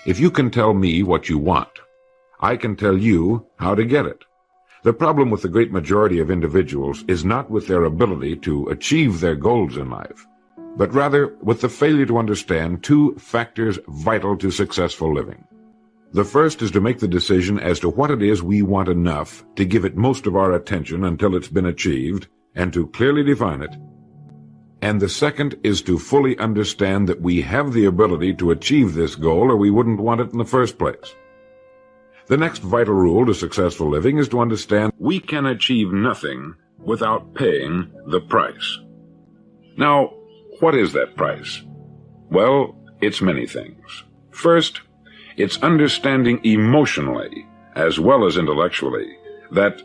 If you can tell me what you want, I can tell you how to get it. The problem with the great majority of individuals is not with their ability to achieve their goals in life, but rather with the failure to understand two factors vital to successful living. The first is to make the decision as to what it is we want enough to give it most of our attention until it's been achieved, and to clearly define it. And the second is to fully understand that we have the ability to achieve this goal, or we wouldn't want it in the first place. The next vital rule to successful living is to understand we can achieve nothing without paying the price. Now, what is that price? Well, it's many things. First, it's understanding emotionally, as well as intellectually, that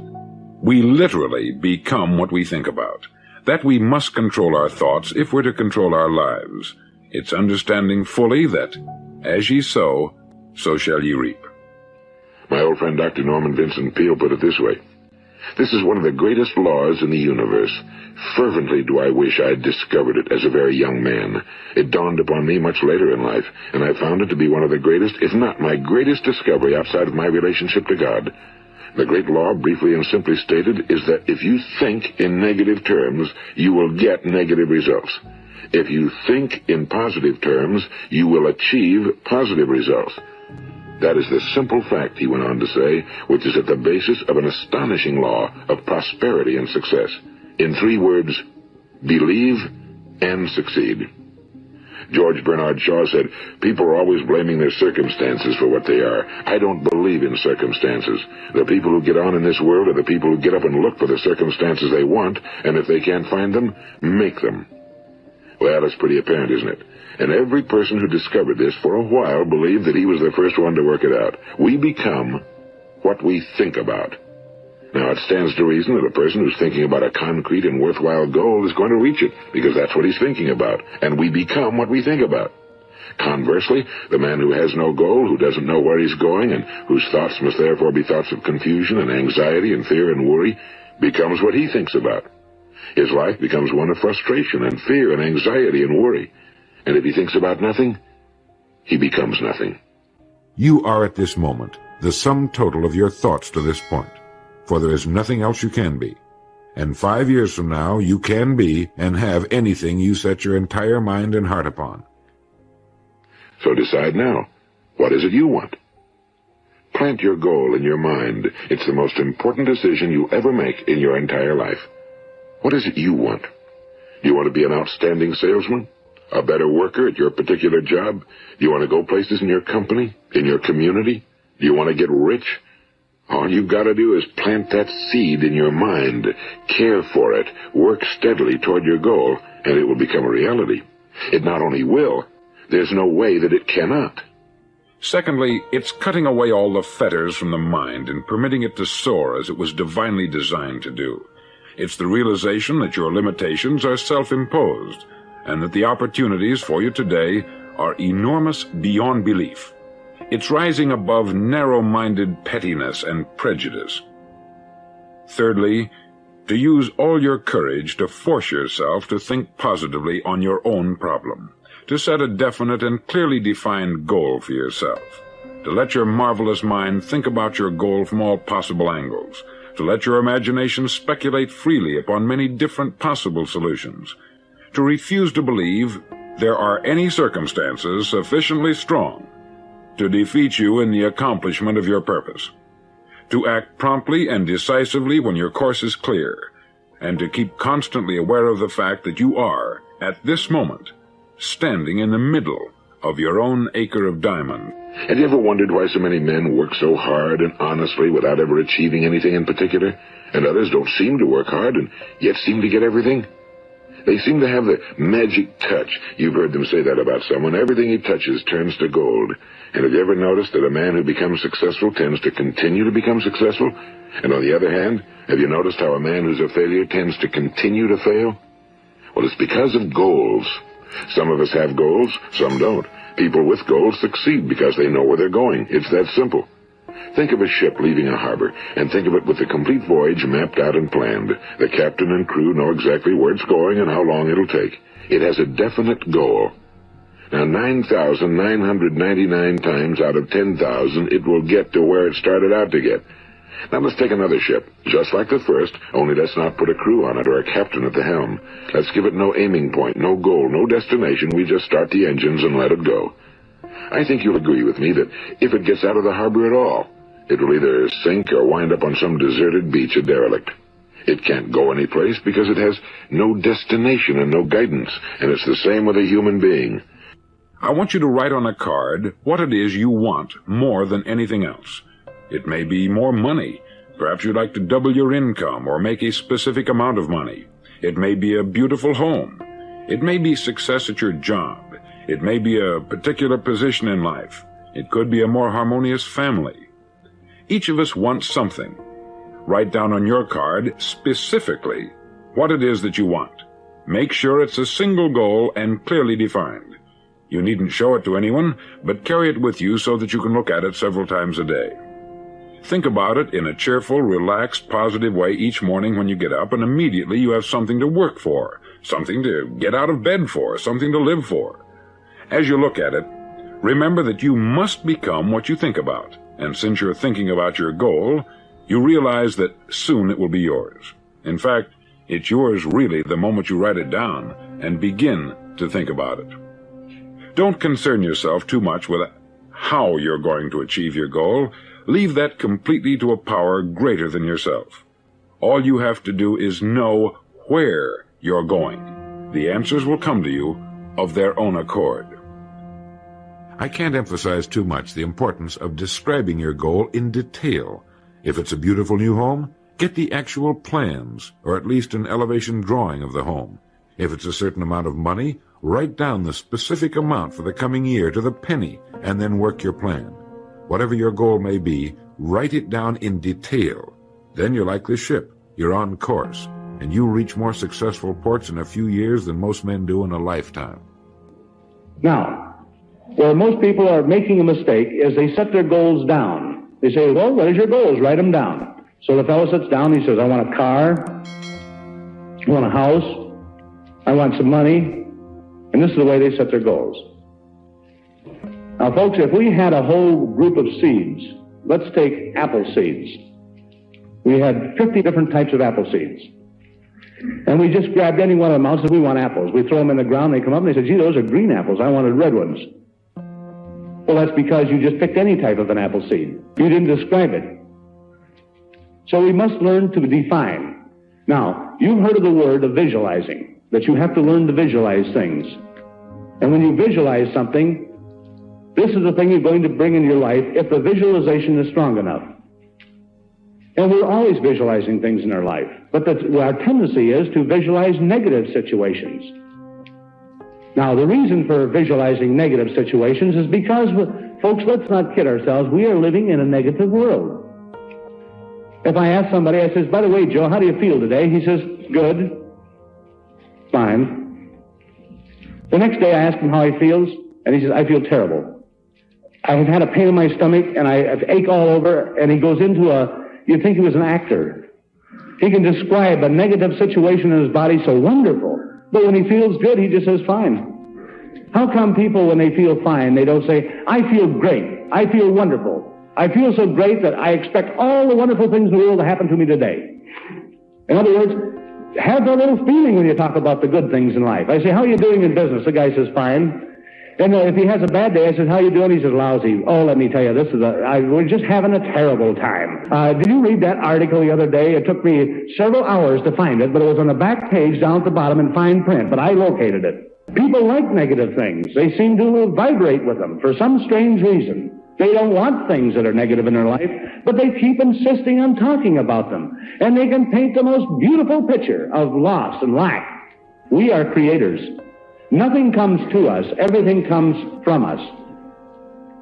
we literally become what we think about, that we must control our thoughts if we're to control our lives. It's understanding fully that, as ye sow, so shall ye reap. My old friend Dr. Norman Vincent Peale put it this way: "This is one of the greatest laws in the universe. Fervently do I wish I had discovered it as a very young man. It dawned upon me much later in life, and I found it to be one of the greatest, if not my greatest discovery outside of my relationship to God. The great law, briefly and simply stated, is that if you think in negative terms, you will get negative results. If you think in positive terms, you will achieve positive results. That is the simple fact," he went on to say, "which is at the basis of an astonishing law of prosperity and success. In 3 words, believe and succeed." George Bernard Shaw said, "People are always blaming their circumstances for what they are. I don't believe in circumstances. The people who get on in this world are the people who get up and look for the circumstances they want, and if they can't find them, make them." Well, it's pretty apparent, isn't it? And every person who discovered this for a while believed that he was the first one to work it out. We become what we think about. Now, it stands to reason that a person who's thinking about a concrete and worthwhile goal is going to reach it, because that's what he's thinking about, and we become what we think about. Conversely, the man who has no goal, who doesn't know where he's going, and whose thoughts must therefore be thoughts of confusion and anxiety and fear and worry, becomes what he thinks about. His life becomes one of frustration and fear and anxiety and worry. And if he thinks about nothing, he becomes nothing. You are at this moment the sum total of your thoughts to this point, for there is nothing else you can be. And 5 years from now, you can be and have anything you set your entire mind and heart upon. So decide now. What is it you want? Plant your goal in your mind. It's the most important decision you'll ever make in your entire life. What is it you want? Do you want to be an outstanding salesman? A better worker at your particular job? Do you want to go places in your company? In your community? Do you want to get rich? All you've got to do is plant that seed in your mind, care for it, work steadily toward your goal, and it will become a reality. It not only will, there's no way that it cannot. Secondly, it's cutting away all the fetters from the mind and permitting it to soar as it was divinely designed to do. It's the realization that your limitations are self-imposed, and that the opportunities for you today are enormous beyond belief. It's rising above narrow-minded pettiness and prejudice. Thirdly, to use all your courage to force yourself to think positively on your own problem, to set a definite and clearly defined goal for yourself, to let your marvelous mind think about your goal from all possible angles, to let your imagination speculate freely upon many different possible solutions, to refuse to believe there are any circumstances sufficiently strong to defeat you in the accomplishment of your purpose, to act promptly and decisively when your course is clear, and to keep constantly aware of the fact that you are, at this moment, standing in the middle of your own acre of diamond. Have you ever wondered why so many men work so hard and honestly without ever achieving anything in particular, and others don't seem to work hard and yet seem to get everything? They seem to have the magic touch. You've heard them say that about someone. Everything he touches turns to gold. And have you ever noticed that a man who becomes successful tends to continue to become successful? And on the other hand, have you noticed how a man who's a failure tends to continue to fail? Well, it's because of goals. Some of us have goals, some don't. People with goals succeed because they know where they're going. It's that simple. Think of a ship leaving a harbor, and think of it with the complete voyage mapped out and planned. The captain and crew know exactly where it's going and how long it'll take. It has a definite goal. Now, 9,999 times out of 10,000, it will get to where it started out to get. Now, let's take another ship, just like the first, only let's not put a crew on it or a captain at the helm. Let's give it no aiming point, no goal, no destination. We just start the engines and let it go. I think you'll agree with me that if it gets out of the harbor at all, it will either sink or wind up on some deserted beach, a derelict. It can't go anyplace because it has no destination and no guidance, and it's the same with a human being. I want you to write on a card what it is you want more than anything else. It may be more money. Perhaps you'd like to double your income or make a specific amount of money. It may be a beautiful home. It may be success at your job. It may be a particular position in life. It could be a more harmonious family. Each of us wants something. Write down on your card specifically what it is that you want. Make sure it's a single goal and clearly defined. You needn't show it to anyone, but carry it with you so that you can look at it several times a day. Think about it in a cheerful, relaxed, positive way each morning when you get up, and immediately you have something to work for, something to get out of bed for, something to live for. As you look at it, remember that you must become what you think about, and since you're thinking about your goal, you realize that soon it will be yours. In fact, it's yours really the moment you write it down and begin to think about it. Don't concern yourself too much with how you're going to achieve your goal. Leave that completely to a power greater than yourself. All you have to do is know where you're going. The answers will come to you of their own accord. I can't emphasize too much the importance of describing your goal in detail. If it's a beautiful new home, get the actual plans, or at least an elevation drawing of the home. If it's a certain amount of money, write down the specific amount for the coming year to the penny, and then work your plan. Whatever your goal may be, write it down in detail. Then you're like this ship. You're on course, and you'll reach more successful ports in a few years than most men do in a lifetime. Now, where most people are making a mistake is they set their goals down. They say, well, what is your goals? Write them down. So the fellow sits down, he says, I want a car, I want a house, I want some money, and this is the way they set their goals. Now, folks, if we had a whole group of seeds, let's take apple seeds. We had 50 different types of apple seeds. And we just grabbed any one of them out and said, we want apples. We throw them in the ground, they come up, and they said, gee, those are green apples. I wanted red ones. Well, that's because you just picked any type of an apple seed. You didn't describe it. So we must learn to define. Now, you've heard of the word of visualizing, that you have to learn to visualize things. And when you visualize something, this is the thing you're going to bring in your life if the visualization is strong enough. And we're always visualizing things in our life. But our tendency is to visualize negative situations. Now, the reason for visualizing negative situations is because, folks, let's not kid ourselves, we are living in a negative world. If I ask somebody, I says, by the way, Joe, how do you feel today? He says, good, fine. The next day I ask him how he feels, and he says, I feel terrible. I have had a pain in my stomach, and I have ache all over, and he goes into you'd think he was an actor. He can describe a negative situation in his body so wonderful, but when he feels good, he just says, fine. How come people, when they feel fine, they don't say, I feel great, I feel wonderful, I feel so great that I expect all the wonderful things in the world to happen to me today? In other words, have that little feeling when you talk about the good things in life. I say, how are you doing in business? The guy says, fine. And if he has a bad day, I said, how are you doing? He says, lousy. Oh, let me tell you, we're just having a terrible time. Did you read that article the other day? It took me several hours to find it, but it was on the back page down at the bottom in fine print, but I located it. People like negative things. They seem to vibrate with them for some strange reason. They don't want things that are negative in their life, but they keep insisting on talking about them. And they can paint the most beautiful picture of loss and lack. We are creators. Nothing comes to us. Everything comes from us.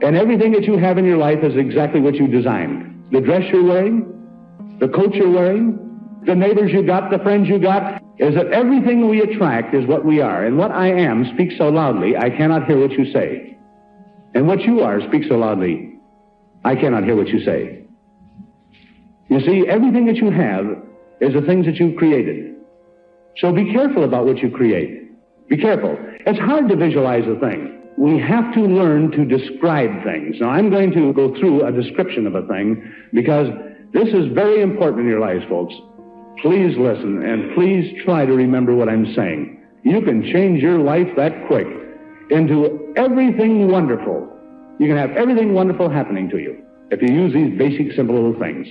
And everything that you have in your life is exactly what you designed. The dress you're wearing, the coat you're wearing, the neighbors you got, the friends you got, is that everything we attract is what we are. And what I am speaks so loudly, I cannot hear what you say. And what you are speaks so loudly, I cannot hear what you say. You see, everything that you have is the things that you've created. So be careful about what you create. Be careful. It's hard to visualize a thing. we have to learn to describe things. Now, I'm going to go through a description of a thing because this is very important in your lives, folks. Please listen and please try to remember what I'm saying. You can change your life that quick into everything wonderful. You can have everything wonderful happening to you if you use these basic, simple little things.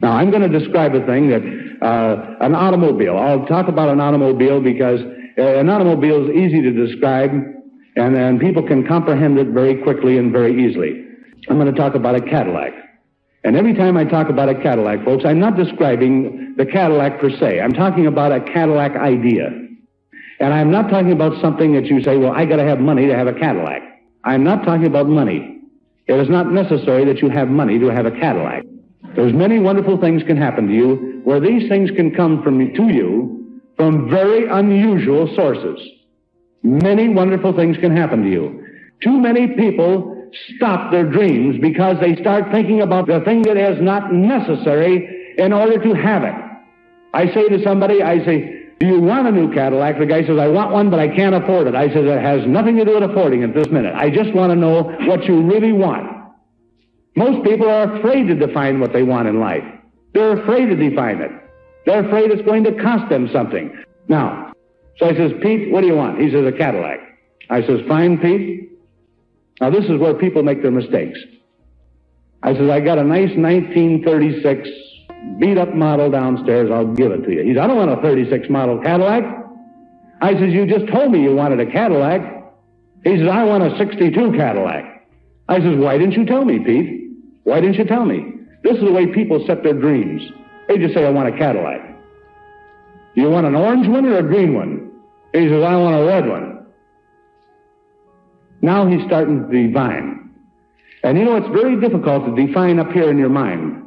Now, I'm going to describe a thing that, an automobile. I'll talk about an automobile because an automobile is easy to describe, and people can comprehend it very quickly and very easily. I'm going to talk about a Cadillac. And every time I talk about a Cadillac, folks, I'm not describing the Cadillac per se. I'm talking about a Cadillac idea. And I'm not talking about something that you say, well, I got to have money to have a Cadillac. I'm not talking about money. It is not necessary that you have money to have a Cadillac. There's many wonderful things can happen to you where these things can come to you from very unusual sources. Many wonderful things can happen to you. Too many people stop their dreams because they start thinking about the thing that is not necessary in order to have it. I say to somebody, I say, do you want a new Cadillac? The guy says, I want one, but I can't afford it. I said, it has nothing to do with affording it this minute. I just want to know what you really want. Most people are afraid to define what they want in life. They're afraid to define it. They're afraid it's going to cost them something. Now, so I says, Pete, what do you want? He says, a Cadillac. I says, fine, Pete. Now, this is where people make their mistakes. I says, I got a nice 1936 beat-up model downstairs. I'll give it to you. He says, I don't want a 36 model Cadillac. I says, you just told me you wanted a Cadillac. He says, I want a 62 Cadillac. I says, why didn't you tell me, Pete? Why didn't you tell me? This is the way people set their dreams. They just say, I want a Cadillac. Do you want an orange one or a green one? He says, I want a red one. Now he's starting to define. And you know, it's very difficult to define up here in your mind.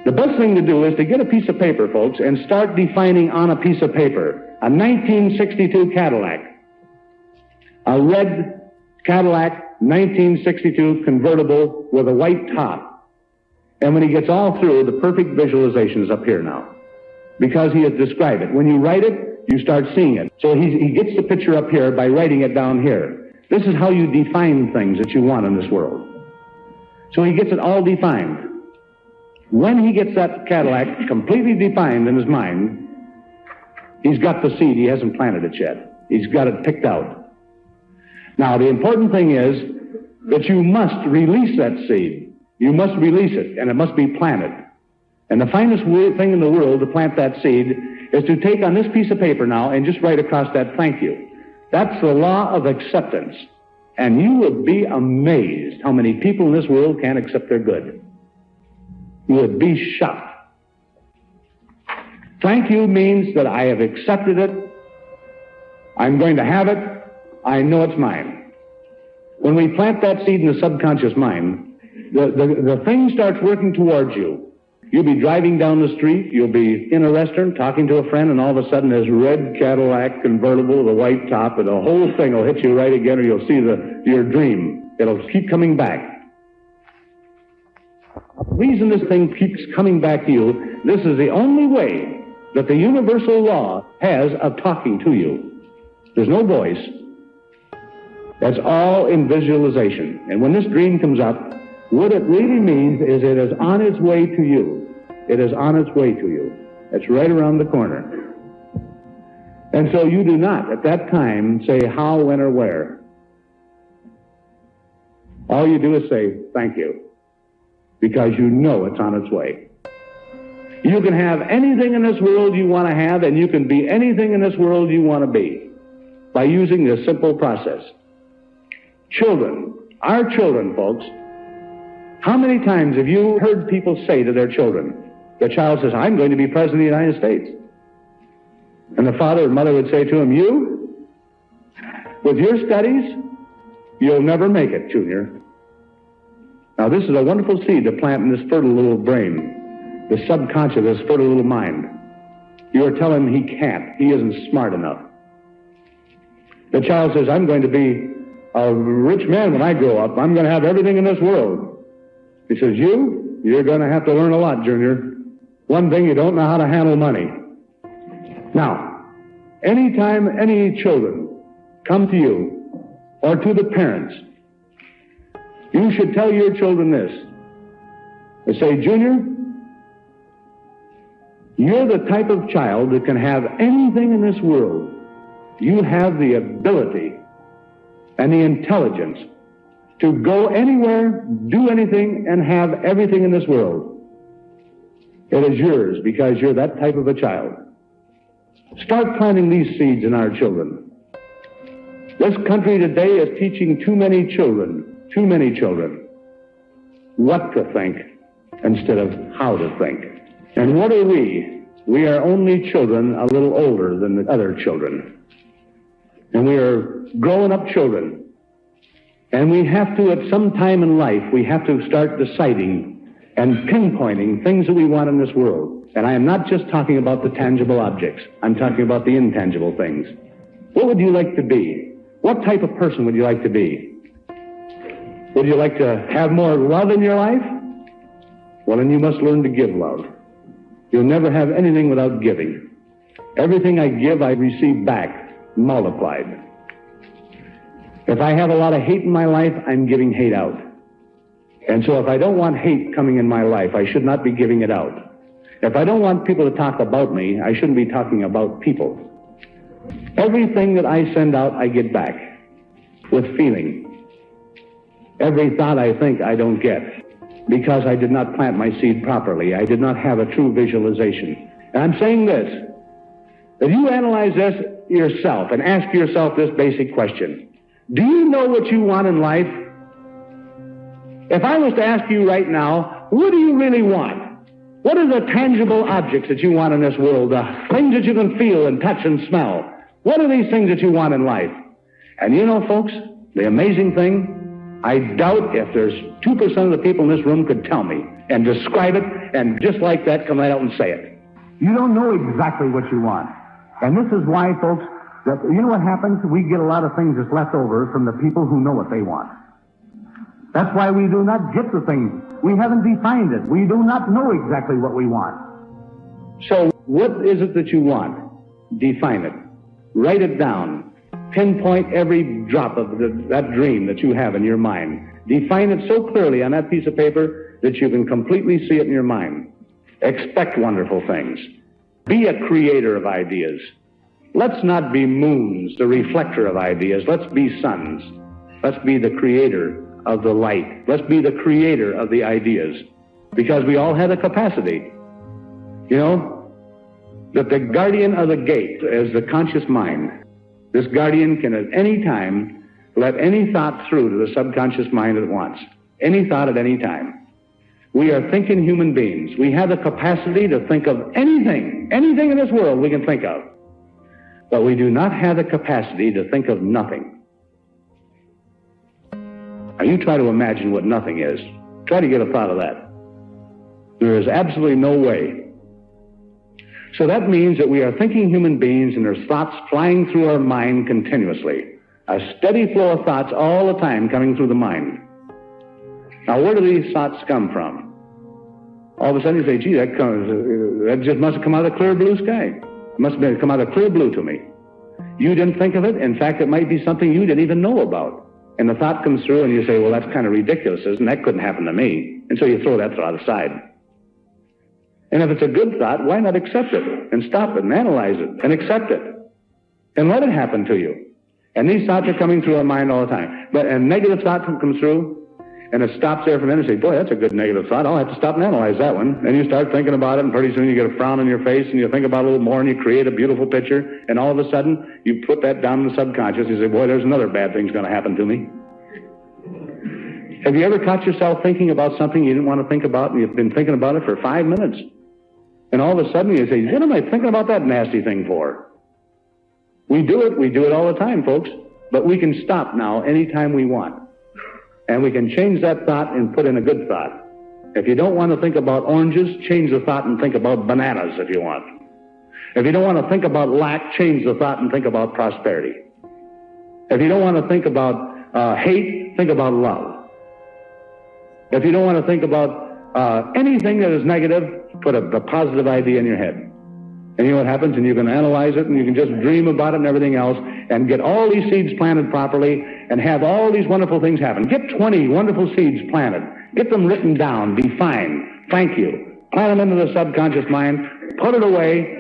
The best thing to do is to get a piece of paper, folks, and start defining on a piece of paper. A 1962 Cadillac. A red Cadillac 1962 convertible with a white top. And when he gets all through, the perfect visualization is up here now. Because he has described it. When you write it, you start seeing it. So he gets the picture up here by writing it down here. This is how you define things that you want in this world. So he gets it all defined. When he gets that Cadillac completely defined in his mind, he's got the seed. He hasn't planted it yet. He's got it picked out. Now, the important thing is that you must release that seed. You must release it, and it must be planted. And the finest thing in the world to plant that seed is to take on this piece of paper now and just write across that thank you. That's the law of acceptance. And you would be amazed how many people in this world can't accept their good. You would be shocked. Thank you means that I have accepted it. I'm going to have it. I know it's mine. When we plant that seed in the subconscious mind, the thing starts working towards you. You'll be driving down the street, you'll be in a restaurant talking to a friend, and all of a sudden this red Cadillac convertible with a white top, and the whole thing will hit you right again, or you'll see your dream. It'll keep coming back. The reason this thing keeps coming back to you, this is the only way that the universal law has of talking to you. There's no voice. That's all in visualization. And when this dream comes up, what it really means is it is on its way to you. It is on its way to you. It's right around the corner. And so you do not, at that time, say how, when, or where. All you do is say, thank you, because you know it's on its way. You can have anything in this world you want to have, and you can be anything in this world you want to be by using this simple process. Children, our children, folks, how many times have you heard people say to their children, the child says, I'm going to be president of the United States. And the father and mother would say to him, you, with your studies, you'll never make it, Junior. Now, this is a wonderful seed to plant in this fertile little brain, the subconscious, this fertile little mind. You are telling him he can't. He isn't smart enough. The child says, I'm going to be a rich man when I grow up. I'm going to have everything in this world. He says, you're going to have to learn a lot, Junior. One thing, you don't know how to handle money. Now, anytime any children come to you or to the parents, you should tell your children this. They say, Junior, you're the type of child that can have anything in this world. You have the ability and the intelligence to go anywhere, do anything, and have everything in this world. It is yours because you're that type of a child. Start planting these seeds in our children. This country today is teaching too many children, what to think instead of how to think. And what are we? We are only children a little older than the other children. And we are growing up children. And we have to, at some time in life, we have to start deciding and pinpointing things that we want in this world. And I am not just talking about the tangible objects. I'm talking about the intangible things. What would you like to be? What type of person would you like to be? Would you like to have more love in your life? Well, then you must learn to give love. You'll never have anything without giving. Everything I give, I receive back, multiplied. If I have a lot of hate in my life, I'm giving hate out. And so if I don't want hate coming in my life, I should not be giving it out. If I don't want people to talk about me, I shouldn't be talking about people. Everything that I send out, I get back with feeling. Every thought I think, I don't get because I did not plant my seed properly. I did not have a true visualization. And I'm saying this, that you analyze this yourself and ask yourself this basic question. Do you know what you want in life? If I was to ask you right now, what do you really want? What are the tangible objects that you want in this world? The things that you can feel and touch and smell. What are these things that you want in life? And you know, folks, the amazing thing, I doubt if there's 2% of the people in this room could tell me and describe it and just like that come right out and say it. You don't know exactly what you want. And this is why, folks, that you know what happens? We get a lot of things that's left over from the people who know what they want. That's why we do not get the things. We haven't defined it. We do not know exactly what we want. So what is it that you want? Define it. Write it down. Pinpoint every drop of that dream that you have in your mind. Define it so clearly on that piece of paper that you can completely see it in your mind. Expect wonderful things. Be a creator of ideas. Let's not be moons, the reflector of ideas. Let's be suns. Let's be the creator of the light. Let's be the creator of the ideas. Because we all have the capacity. You know, that the guardian of the gate is the conscious mind. This guardian can at any time let any thought through to the subconscious mind at once. Any thought at any time. We are thinking human beings. We have the capacity to think of anything in this world we can think of. But we do not have the capacity to think of nothing. Now you try to imagine what nothing is. Try to get a thought of that. There is absolutely no way. So that means that we are thinking human beings and there's thoughts flying through our mind continuously. A steady flow of thoughts all the time coming through the mind. Now where do these thoughts come from? All of a sudden you say, gee, that just must have come out of the clear blue sky. It must have come out of clear blue to me. You didn't think of it. In fact, it might be something you didn't even know about. And the thought comes through and you say, well, that's kind of ridiculous, isn't it? That couldn't happen to me. And so you throw that thought aside. And if it's a good thought, why not accept it and stop it and analyze it and accept it and let it happen to you? And these thoughts are coming through our mind all the time. But a negative thought comes through and it stops there for a minute and say, boy, that's a good negative thought. I'll have to stop and analyze that one. And you start thinking about it and pretty soon you get a frown on your face and you think about it a little more and you create a beautiful picture. And all of a sudden you put that down in the subconscious. You say, boy, there's another bad thing's going to happen to me. Have you ever caught yourself thinking about something you didn't want to think about and you've been thinking about it for 5 minutes? And all of a sudden you say, what am I thinking about that nasty thing for? We do it all the time, folks. But we can stop now anytime we want. And we can change that thought and put in a good thought. If you don't want to think about oranges, change the thought and think about bananas if you want. If you don't want to think about lack, change the thought and think about prosperity. If you don't want to think about hate, think about love. If you don't want to think about anything that is negative, put a positive idea in your head. And you know what happens? And you can analyze it, and you can just dream about it and everything else, and get all these seeds planted properly, and have all these wonderful things happen. Get 20 wonderful seeds planted. Get them written down, defined. Thank you. Plant them into the subconscious mind, put it away,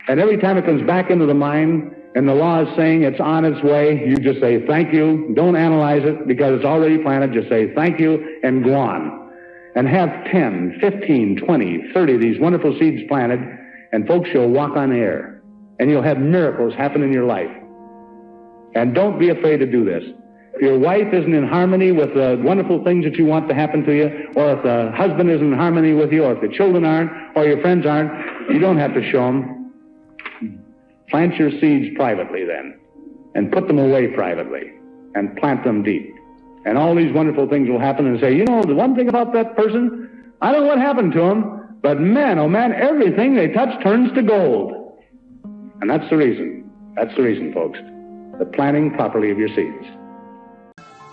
and every time it comes back into the mind, and the law is saying it's on its way, you just say thank you. Don't analyze it because it's already planted. Just say thank you and go on. And have 10, 15, 20, 30 of these wonderful seeds planted, and folks, you'll walk on air, and you'll have miracles happen in your life. And don't be afraid to do this. If your wife isn't in harmony with the wonderful things that you want to happen to you, or if the husband isn't in harmony with you, or if the children aren't, or your friends aren't, you don't have to show them. Plant your seeds privately then, and put them away privately, and plant them deep. And all these wonderful things will happen, and say, you know, the one thing about that person, I don't know what happened to him, but man, oh man, everything they touch turns to gold. And that's the reason. That's the reason, folks. The planting properly of your seeds.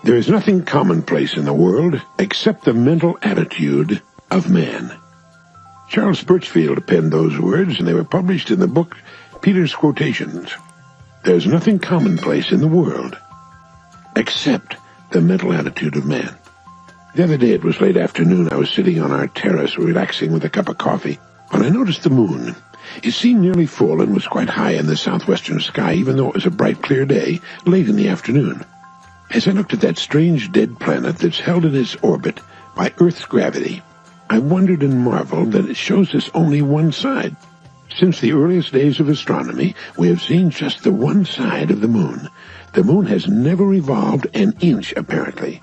There is nothing commonplace in the world except the mental attitude of man. Charles Birchfield penned those words, and they were published in the book Peter's Quotations. There's nothing commonplace in the world except the mental attitude of man. The other day, it was late afternoon, I was sitting on our terrace relaxing with a cup of coffee when I noticed the moon. It seemed nearly full and was quite high in the southwestern sky, even though it was a bright, clear day late in the afternoon. As I looked at that strange dead planet that's held in its orbit by Earth's gravity, I wondered and marveled that it shows us only one side. Since the earliest days of astronomy, we have seen just the one side of the moon. The moon has never revolved an inch, apparently.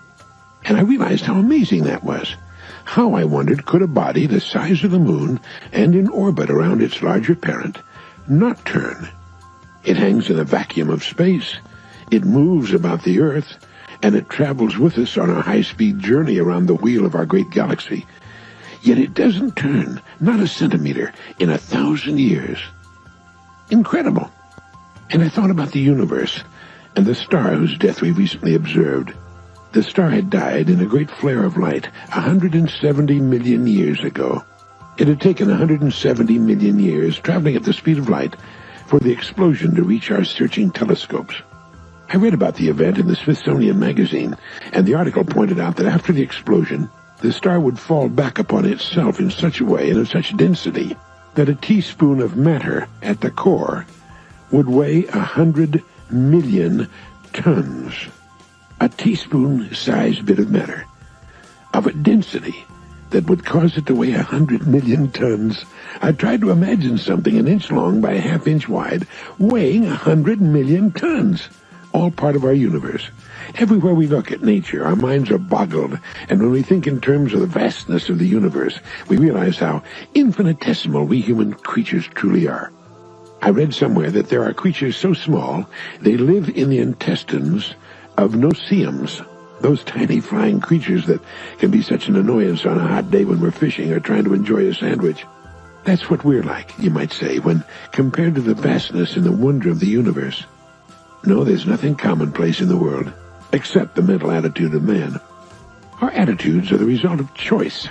And I realized how amazing that was. How, I wondered, could a body the size of the moon and in orbit around its larger parent not turn? It hangs in a vacuum of space. It moves about the Earth, and it travels with us on a high-speed journey around the wheel of our great galaxy. Yet it doesn't turn, not a centimeter, in 1,000 years. Incredible. And I thought about the universe and the star whose death we recently observed. The star had died in a great flare of light 170 million years ago. It had taken 170 million years, traveling at the speed of light, for the explosion to reach our searching telescopes. I read about the event in the Smithsonian magazine, and the article pointed out that after the explosion, the star would fall back upon itself in such a way and of such density that a teaspoon of matter at the core would weigh 100 million tons. A teaspoon-sized bit of matter, of a density that would cause it to weigh 100 million tons. I tried to imagine something an inch long by a half-inch wide, weighing 100 million tons, all part of our universe. Everywhere we look at nature, our minds are boggled, and when we think in terms of the vastness of the universe, we realize how infinitesimal we human creatures truly are. I read somewhere that there are creatures so small, they live in the intestines of no-see-ums, those tiny flying creatures that can be such an annoyance on a hot day when we're fishing or trying to enjoy a sandwich. That's what we're like, you might say, when compared to the vastness and the wonder of the universe. No, there's nothing commonplace in the world, except the mental attitude of man. Our attitudes are the result of choice.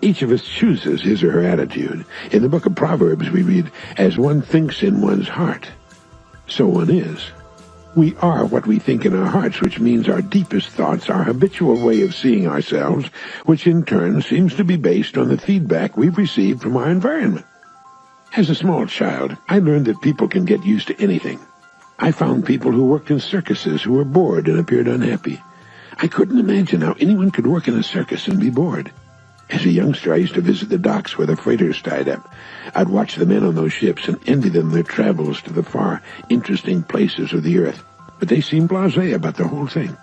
Each of us chooses his or her attitude. In the book of Proverbs we read, "As one thinks in one's heart, so one is." We are what we think in our hearts, which means our deepest thoughts, our habitual way of seeing ourselves, which in turn seems to be based on the feedback we've received from our environment. As a small child, I learned that people can get used to anything. I found people who worked in circuses who were bored and appeared unhappy. I couldn't imagine how anyone could work in a circus and be bored. As a youngster, I used to visit the docks where the freighters tied up. I'd watch the men on those ships and envy them their travels to the far, interesting places of the earth. But they seemed blasé about the whole thing.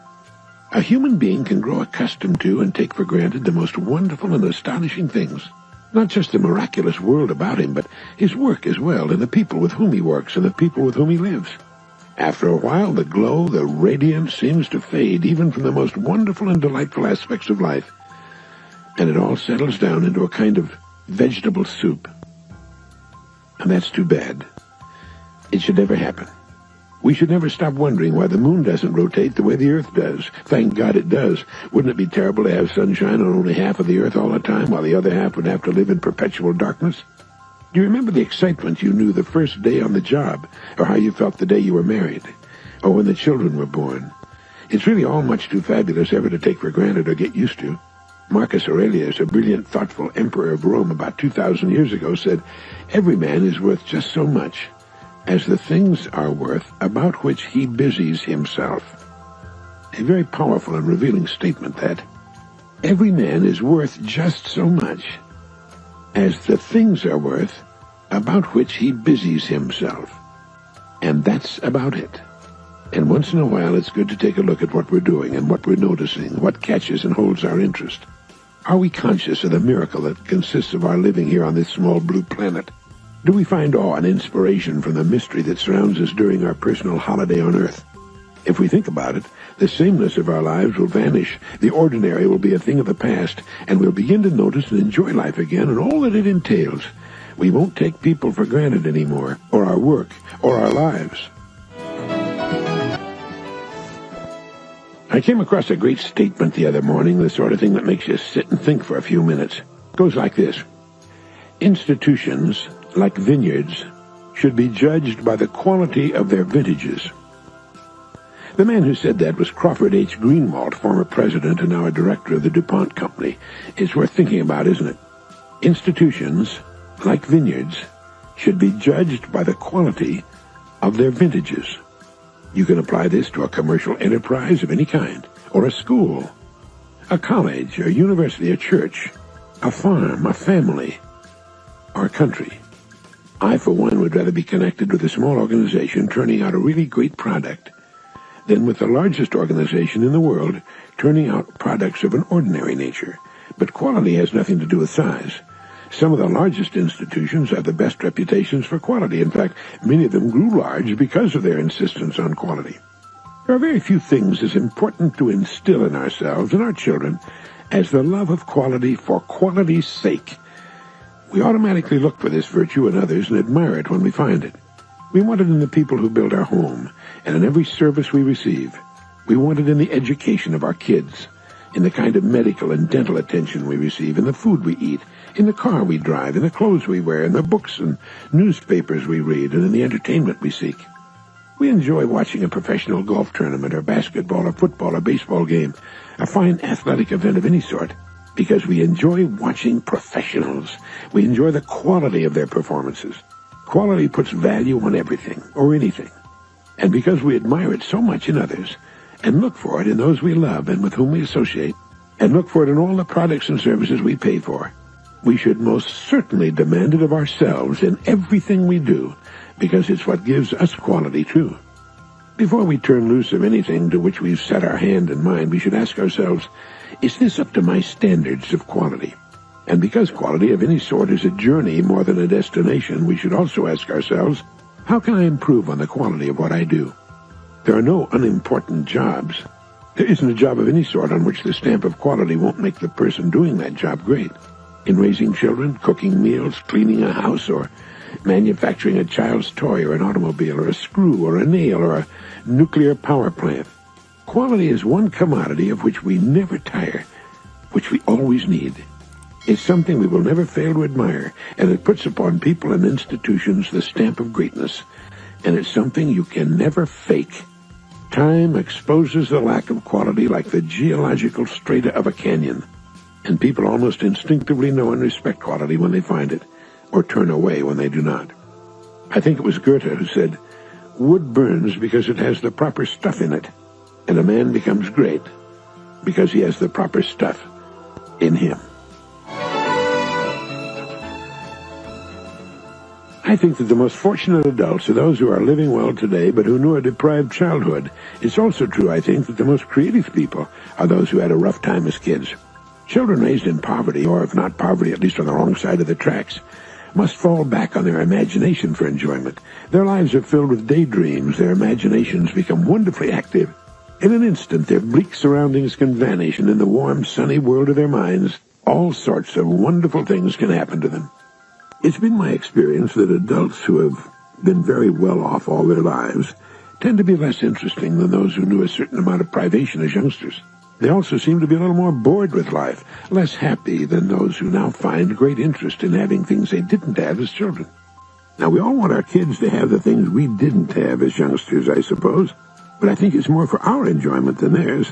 A human being can grow accustomed to and take for granted the most wonderful and astonishing things. Not just the miraculous world about him, but his work as well, and the people with whom he works and the people with whom he lives. After a while, the glow, the radiance seems to fade, even from the most wonderful and delightful aspects of life. And it all settles down into a kind of vegetable soup. And that's too bad. It should never happen. We should never stop wondering why the moon doesn't rotate the way the earth does. Thank God it does. Wouldn't it be terrible to have sunshine on only half of the earth all the time, while the other half would have to live in perpetual darkness? Do you remember the excitement you knew the first day on the job, or how you felt the day you were married, or when the children were born? It's really all much too fabulous ever to take for granted or get used to. Marcus Aurelius, a brilliant, thoughtful emperor of Rome about 2,000 years ago, said, "Every man is worth just so much as the things are worth about which he busies himself." A very powerful and revealing statement, that. Every man is worth just so much as the things are worth about which he busies himself. And that's about it. And once in a while, it's good to take a look at what we're doing and what we're noticing, what catches and holds our interest. Are we conscious of the miracle that consists of our living here on this small blue planet? Do we find awe and inspiration from the mystery that surrounds us during our personal holiday on Earth? If we think about it, the sameness of our lives will vanish, the ordinary will be a thing of the past, and we'll begin to notice and enjoy life again and all that it entails. We won't take people for granted anymore, or our work, or our lives. I came across a great statement the other morning, the sort of thing that makes you sit and think for a few minutes. It goes like this: institutions, like vineyards, should be judged by the quality of their vintages. The man who said that was Crawford H. Greenwald, former president and now a director of the DuPont Company. It's worth thinking about, isn't it? Institutions, like vineyards, should be judged by the quality of their vintages. You can apply this to a commercial enterprise of any kind, or a school, a college, a university, a church, a farm, a family, or a country. I, for one, would rather be connected with a small organization turning out a really great product than with the largest organization in the world turning out products of an ordinary nature. But quality has nothing to do with size. Some of the largest institutions have the best reputations for quality. In fact, many of them grew large because of their insistence on quality. There are very few things as important to instill in ourselves and our children as the love of quality for quality's sake. We automatically look for this virtue in others and admire it when we find it. We want it in the people who build our home and in every service we receive. We want it in the education of our kids, in the kind of medical and dental attention we receive, in the food we eat, in the car we drive, in the clothes we wear, in the books and newspapers we read, and in the entertainment we seek. We enjoy watching a professional golf tournament or basketball or football or baseball game, a fine athletic event of any sort, because we enjoy watching professionals. We enjoy the quality of their performances. Quality puts value on everything or anything. And because we admire it so much in others, and look for it in those we love and with whom we associate, and look for it in all the products and services we pay for, we should most certainly demand it of ourselves in everything we do, because it's what gives us quality, too. Before we turn loose of anything to which we've set our hand and mind, we should ask ourselves, is this up to my standards of quality? And because quality of any sort is a journey more than a destination, we should also ask ourselves, how can I improve on the quality of what I do? There are no unimportant jobs. There isn't a job of any sort on which the stamp of quality won't make the person doing that job great. In raising children, cooking meals, cleaning a house, or manufacturing a child's toy or an automobile or a screw or a nail or a nuclear power plant. Quality is one commodity of which we never tire, which we always need. It's something we will never fail to admire, and it puts upon people and institutions the stamp of greatness. And it's something you can never fake. Time exposes the lack of quality like the geological strata of a canyon, and people almost instinctively know and respect quality when they find it, or turn away when they do not. I think it was Goethe who said, "Wood burns because it has the proper stuff in it, and a man becomes great because he has the proper stuff in him." I think that the most fortunate adults are those who are living well today but who knew a deprived childhood. It's also true, I think, that the most creative people are those who had a rough time as kids. Children raised in poverty, or if not poverty, at least on the wrong side of the tracks, must fall back on their imagination for enjoyment. Their lives are filled with daydreams. Their imaginations become wonderfully active. In an instant, their bleak surroundings can vanish, and in the warm, sunny world of their minds, all sorts of wonderful things can happen to them. It's been my experience that adults who have been very well off all their lives tend to be less interesting than those who knew a certain amount of privation as youngsters. They also seem to be a little more bored with life, less happy than those who now find great interest in having things they didn't have as children. Now, we all want our kids to have the things we didn't have as youngsters, I suppose, but I think it's more for our enjoyment than theirs.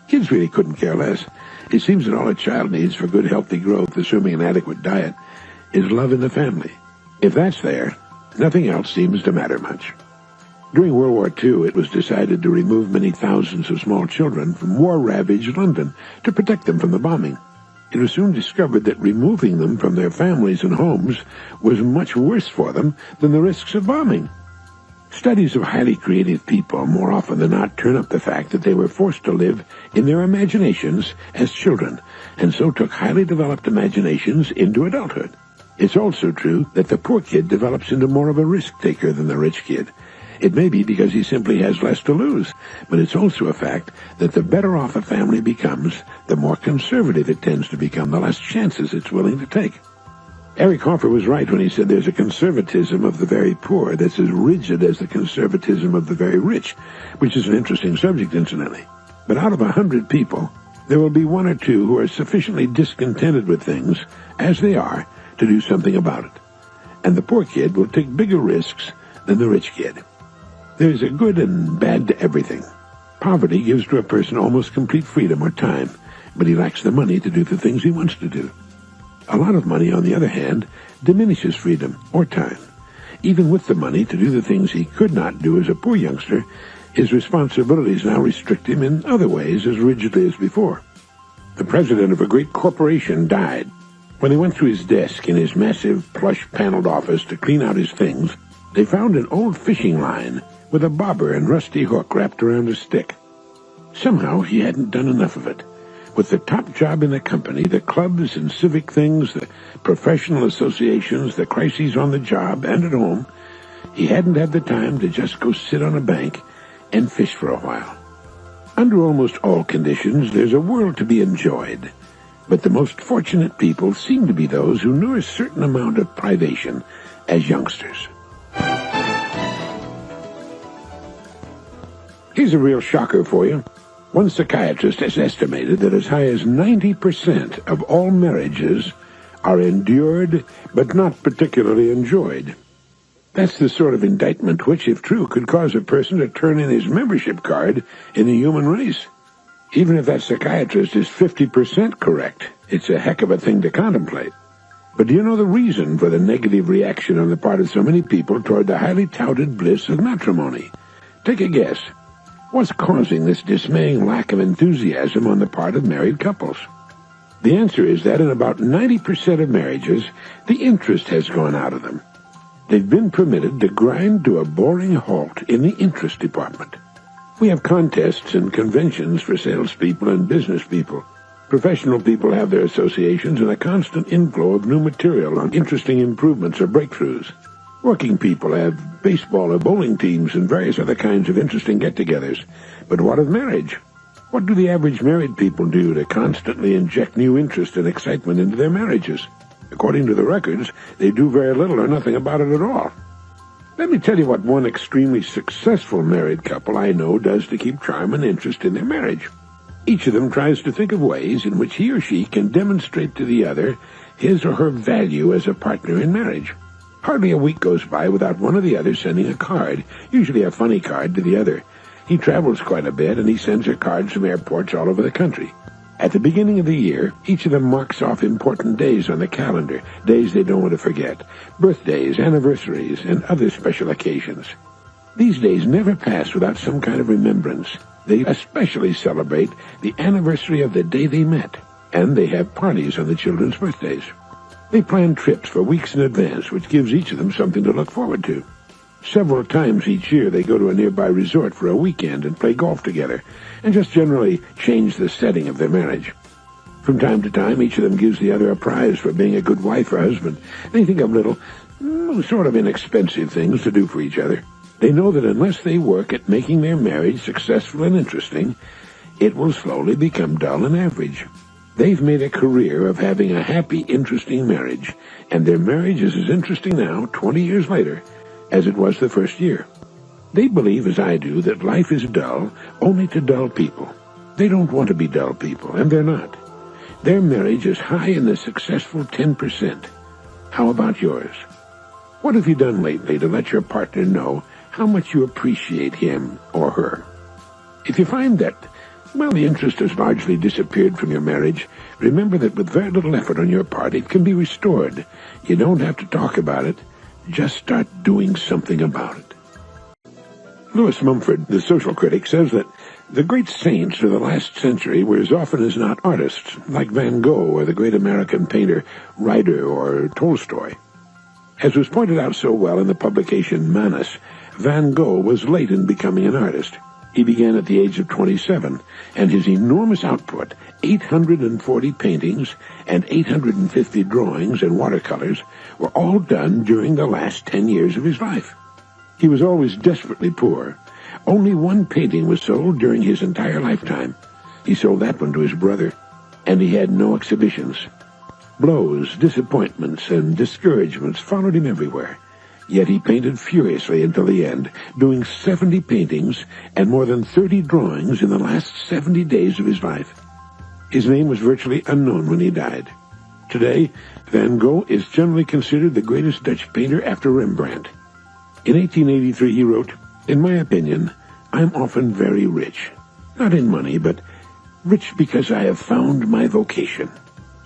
Kids really couldn't care less. It seems that all a child needs for good, healthy growth, assuming an adequate diet, is love in the family. If that's there, nothing else seems to matter much. During World War II, it was decided to remove many thousands of small children from war-ravaged London to protect them from the bombing. It was soon discovered that removing them from their families and homes was much worse for them than the risks of bombing. Studies of highly creative people more often than not turn up the fact that they were forced to live in their imaginations as children, and so took highly developed imaginations into adulthood. It's also true that the poor kid develops into more of a risk-taker than the rich kid. It may be because he simply has less to lose, but it's also a fact that the better off a family becomes, the more conservative it tends to become, the less chances it's willing to take. Eric Hoffer was right when he said there's a conservatism of the very poor that's as rigid as the conservatism of the very rich, which is an interesting subject, incidentally. But out of 100 people, there will be 1 or 2 who are sufficiently discontented with things, as they are, to do something about it. And the poor kid will take bigger risks than the rich kid. There's a good and bad to everything. Poverty gives to a person almost complete freedom or time, but he lacks the money to do the things he wants to do. A lot of money, on the other hand, diminishes freedom or time. Even with the money to do the things he could not do as a poor youngster, his responsibilities now restrict him in other ways as rigidly as before. The president of a great corporation died. When they went through his desk in his massive plush-paneled office to clean out his things, they found an old fishing line with a bobber and rusty hook wrapped around a stick. Somehow he hadn't done enough of it. With the top job in the company, the clubs and civic things, the professional associations, the crises on the job and at home, he hadn't had the time to just go sit on a bank and fish for a while. Under almost all conditions, there's a world to be enjoyed, but the most fortunate people seem to be those who knew a certain amount of privation as youngsters. Here's a real shocker for you. One psychiatrist has estimated that as high as 90% of all marriages are endured but not particularly enjoyed. That's the sort of indictment which, if true, could cause a person to turn in his membership card in the human race. Even if that psychiatrist is 50% correct, it's a heck of a thing to contemplate. But do you know the reason for the negative reaction on the part of so many people toward the highly touted bliss of matrimony? Take a guess. What's causing this dismaying lack of enthusiasm on the part of married couples? The answer is that in about 90% of marriages, the interest has gone out of them. They've been permitted to grind to a boring halt in the interest department. We have contests and conventions for salespeople and business people. Professional people have their associations and a constant inflow of new material on interesting improvements or breakthroughs. Working people have baseball or bowling teams and various other kinds of interesting get-togethers. But what of marriage? What do the average married people do to constantly inject new interest and excitement into their marriages? According to the records, they do very little or nothing about it at all. Let me tell you what one extremely successful married couple I know does to keep charm and interest in their marriage. Each of them tries to think of ways in which he or she can demonstrate to the other his or her value as a partner in marriage. Hardly a week goes by without one or the other sending a card, usually a funny card, to the other. He travels quite a bit, and he sends her cards from airports all over the country. At the beginning of the year, each of them marks off important days on the calendar, days they don't want to forget, birthdays, anniversaries, and other special occasions. These days never pass without some kind of remembrance. They especially celebrate the anniversary of the day they met, and they have parties on the children's birthdays. They plan trips for weeks in advance, which gives each of them something to look forward to. Several times each year they go to a nearby resort for a weekend and play golf together, and just generally change the setting of their marriage. From time to time, each of them gives the other a prize for being a good wife or husband. They think of little, sort of inexpensive things to do for each other. They know that unless they work at making their marriage successful and interesting, it will slowly become dull and average. They've made a career of having a happy, interesting marriage, and their marriage is as interesting now, 20 years later, as it was the first year. They believe, as I do, that life is dull only to dull people. They don't want to be dull people, and they're not. Their marriage is high in the successful 10%. How about yours? What have you done lately to let your partner know how much you appreciate him or her? If you find that, well, the interest has largely disappeared from your marriage, remember that with very little effort on your part, it can be restored. You don't have to talk about it. Just start doing something about it. Lewis Mumford, the social critic, says that the great saints of the last century were as often as not artists, like Van Gogh or the great American painter Ryder or Tolstoy. As was pointed out so well in the publication Manus, Van Gogh was late in becoming an artist. He began at the age of 27, and his enormous output, 840 paintings and 850 drawings and watercolors, were all done during the last 10 years of his life. He was always desperately poor. Only one painting was sold during his entire lifetime. He sold that one to his brother, and he had no exhibitions. Blows, disappointments, and discouragements followed him everywhere. Yet he painted furiously until the end, doing 70 paintings and more than 30 drawings in the last 70 days of his life. His name was virtually unknown when he died. Today, Van Gogh is generally considered the greatest Dutch painter after Rembrandt. In 1883 he wrote, "In my opinion, I am often very rich. Not in money, but rich because I have found my vocation.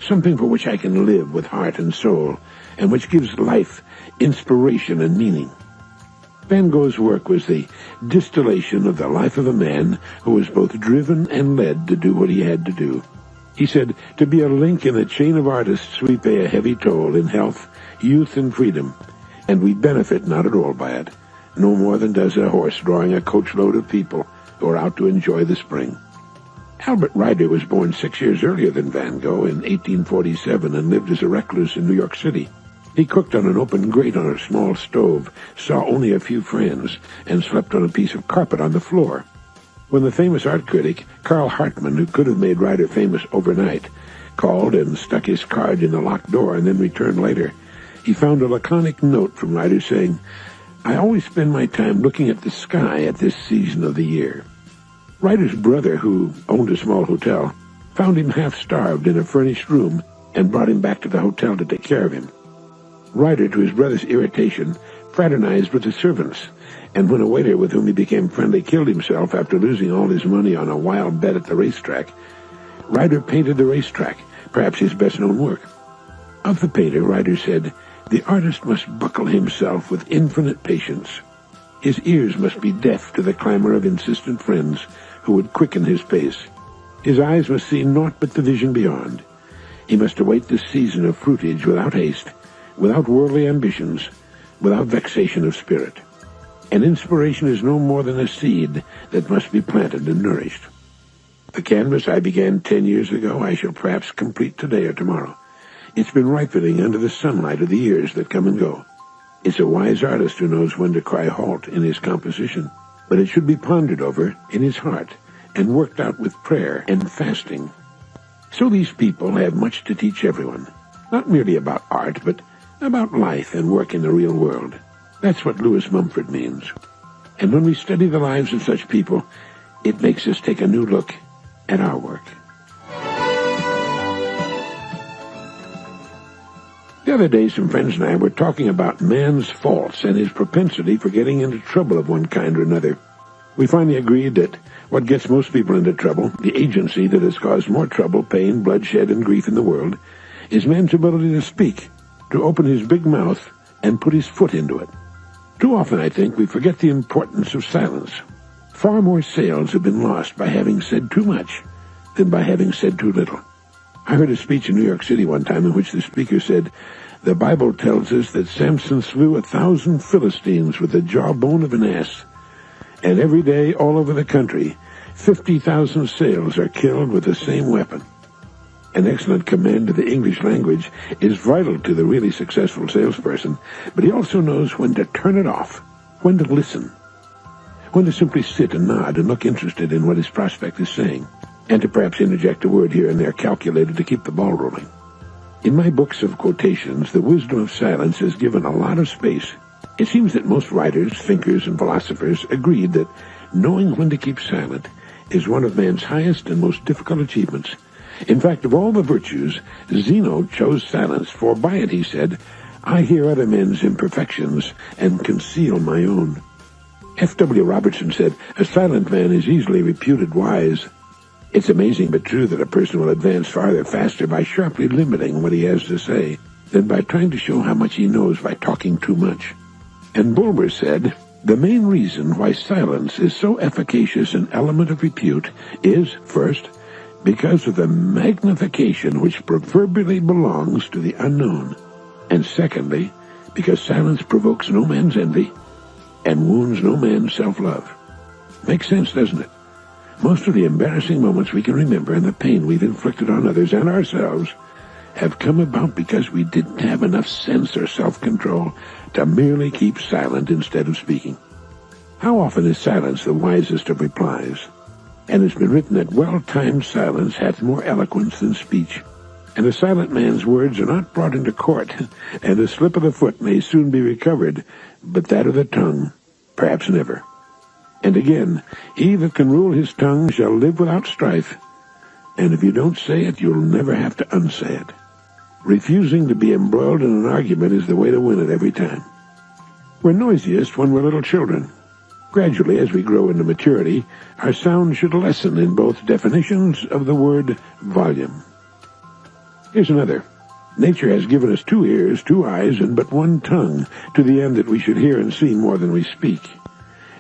Something for which I can live with heart and soul, and which gives life inspiration and meaning." Van Gogh's work was the distillation of the life of a man who was both driven and led to do what he had to do. He said, "To be a link in the chain of artists, we pay a heavy toll in health, youth, and freedom, and we benefit not at all by it, no more than does a horse drawing a coachload of people who are out to enjoy the spring." Albert Ryder was born 6 years earlier than Van Gogh in 1847 and lived as a recluse in New York City. He cooked on an open grate on a small stove, saw only a few friends, and slept on a piece of carpet on the floor. When the famous art critic, Carl Hartman, who could have made Ryder famous overnight, called and stuck his card in the locked door and then returned later, he found a laconic note from Ryder saying, "I always spend my time looking at the sky at this season of the year." Ryder's brother, who owned a small hotel, found him half-starved in a furnished room and brought him back to the hotel to take care of him. Ryder, to his brother's irritation, fraternized with the servants, and when a waiter with whom he became friendly killed himself after losing all his money on a wild bet at the racetrack, Ryder painted the racetrack, perhaps his best-known work. Of the painter, Ryder said, "The artist must buckle himself with infinite patience. His ears must be deaf to the clamor of insistent friends who would quicken his pace. His eyes must see naught but the vision beyond. He must await the season of fruitage without haste, without worldly ambitions, without vexation of spirit. An inspiration is no more than a seed that must be planted and nourished. The canvas I began 10 years ago I shall perhaps complete today or tomorrow. It's been ripening under the sunlight of the years that come and go. It's a wise artist who knows when to cry halt in his composition, but it should be pondered over in his heart and worked out with prayer and fasting." So these people have much to teach everyone, not merely about art, but about life and work in the real world. That's what Lewis Mumford means. And when we study the lives of such people, it makes us take a new look at our work. The other day, some friends and I were talking about man's faults and his propensity for getting into trouble of one kind or another. We finally agreed that what gets most people into trouble, the agency that has caused more trouble, pain, bloodshed, and grief in the world, is man's ability to speak, to open his big mouth and put his foot into it. Too often, I think, we forget the importance of silence. Far more sales have been lost by having said too much than by having said too little. I heard a speech in New York City one time in which the speaker said, "The Bible tells us that Samson slew 1,000 Philistines with the jawbone of an ass. And every day, all over the country, 50,000 sales are killed with the same weapon." An excellent command of the English language is vital to the really successful salesperson, but he also knows when to turn it off, when to listen, when to simply sit and nod and look interested in what his prospect is saying, and to perhaps interject a word here and there calculated to keep the ball rolling. In my books of quotations, the wisdom of silence is given a lot of space. It seems that most writers, thinkers, and philosophers agreed that knowing when to keep silent is one of man's highest and most difficult achievements. In fact, of all the virtues, Zeno chose silence, for by it, he said, I hear other men's imperfections and conceal my own. F.W. Robertson said, a silent man is easily reputed wise. It's amazing but true that a person will advance farther faster by sharply limiting what he has to say than by trying to show how much he knows by talking too much. And Bulwer said, the main reason why silence is so efficacious an element of repute is, first, because of the magnification which proverbially belongs to the unknown, and secondly, because silence provokes no man's envy and wounds no man's self-love. Makes sense, doesn't it? Most of the embarrassing moments we can remember and the pain we've inflicted on others and ourselves have come about because we didn't have enough sense or self-control to merely keep silent instead of speaking. How often is silence the wisest of replies? And it's been written that well-timed silence hath more eloquence than speech. And a silent man's words are not brought into court, and a slip of the foot may soon be recovered, but that of the tongue, perhaps never. And again, he that can rule his tongue shall live without strife, and if you don't say it, you'll never have to unsay it. Refusing to be embroiled in an argument is the way to win it every time. We're noisiest when we're little children. Gradually, as we grow into maturity, our sound should lessen in both definitions of the word volume. Here's another. Nature has given us 2 ears, 2 eyes, and but 1 tongue, to the end that we should hear and see more than we speak.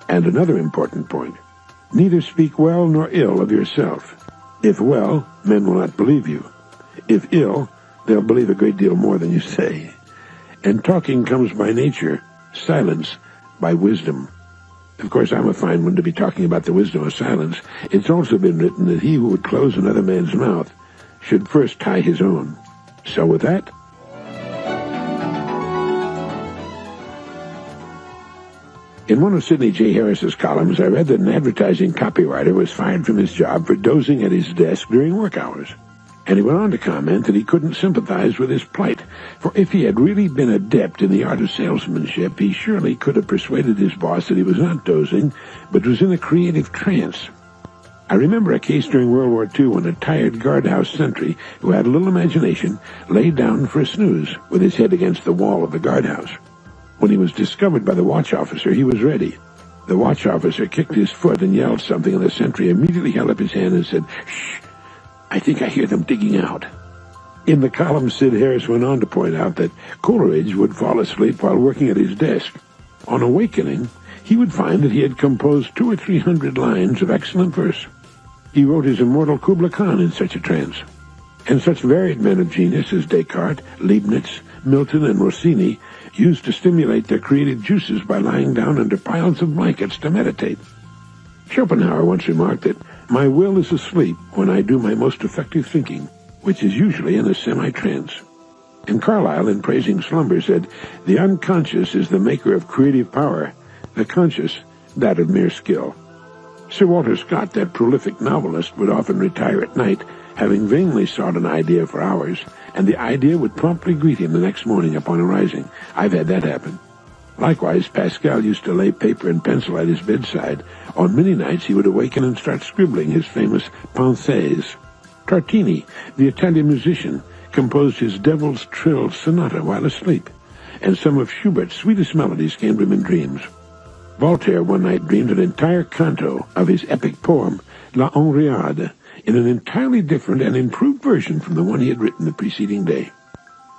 And another important point. Neither speak well nor ill of yourself. If well, men will not believe you. If ill, they'll believe a great deal more than you say. And talking comes by nature, silence by wisdom. Of course, I'm a fine one to be talking about the wisdom of silence. It's also been written that he who would close another man's mouth should first tie his own. So with that, in one of Sidney J. Harris's columns, I read that an advertising copywriter was fired from his job for dozing at his desk during work hours. And he went on to comment that he couldn't sympathize with his plight, for if he had really been adept in the art of salesmanship, he surely could have persuaded his boss that he was not dozing, but was in a creative trance. I remember a case during World War II when a tired guardhouse sentry who had little imagination lay down for a snooze with his head against the wall of the guardhouse. When he was discovered by the watch officer, he was ready. The watch officer kicked his foot and yelled something, and the sentry immediately held up his hand and said, "Shh, I think I hear them digging out." In the column, Sid Harris went on to point out that Coleridge would fall asleep while working at his desk. On awakening, he would find that he had composed 200 or 300 lines of excellent verse. He wrote his immortal Kubla Khan in such a trance. And such varied men of genius as Descartes, Leibniz, Milton, and Rossini used to stimulate their creative juices by lying down under piles of blankets to meditate. Schopenhauer once remarked that my will is asleep when I do my most effective thinking, which is usually in a semi-trance. And Carlyle, in praising slumber, said, the unconscious is the maker of creative power, the conscious that of mere skill. Sir Walter Scott, that prolific novelist, would often retire at night, having vainly sought an idea for hours, and the idea would promptly greet him the next morning upon arising. I've had that happen. Likewise, Pascal used to lay paper and pencil at his bedside. On many nights he would awaken and start scribbling his famous Pensées. Tartini, the Italian musician, composed his Devil's Trill Sonata while asleep, and some of Schubert's sweetest melodies came to him in dreams. Voltaire one night dreamed an entire canto of his epic poem, La Henriade, in an entirely different and improved version from the one he had written the preceding day.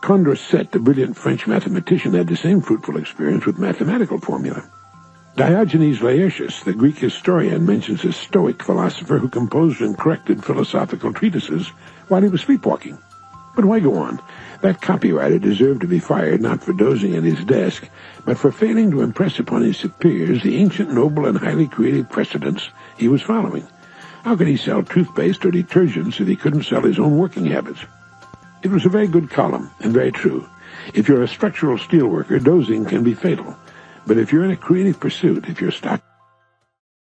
Condorcet, the brilliant French mathematician, had the same fruitful experience with mathematical formula. Diogenes Laertius, the Greek historian, mentions a Stoic philosopher who composed and corrected philosophical treatises while he was sleepwalking. But why go on? That copywriter deserved to be fired not for dozing at his desk, but for failing to impress upon his superiors the ancient, noble, and highly creative precedents he was following. How could he sell toothpaste or detergents if he couldn't sell his own working habits? It was a very good column, and very true. If you're a structural steelworker, dozing can be fatal. But if you're in a creative pursuit, if you're stock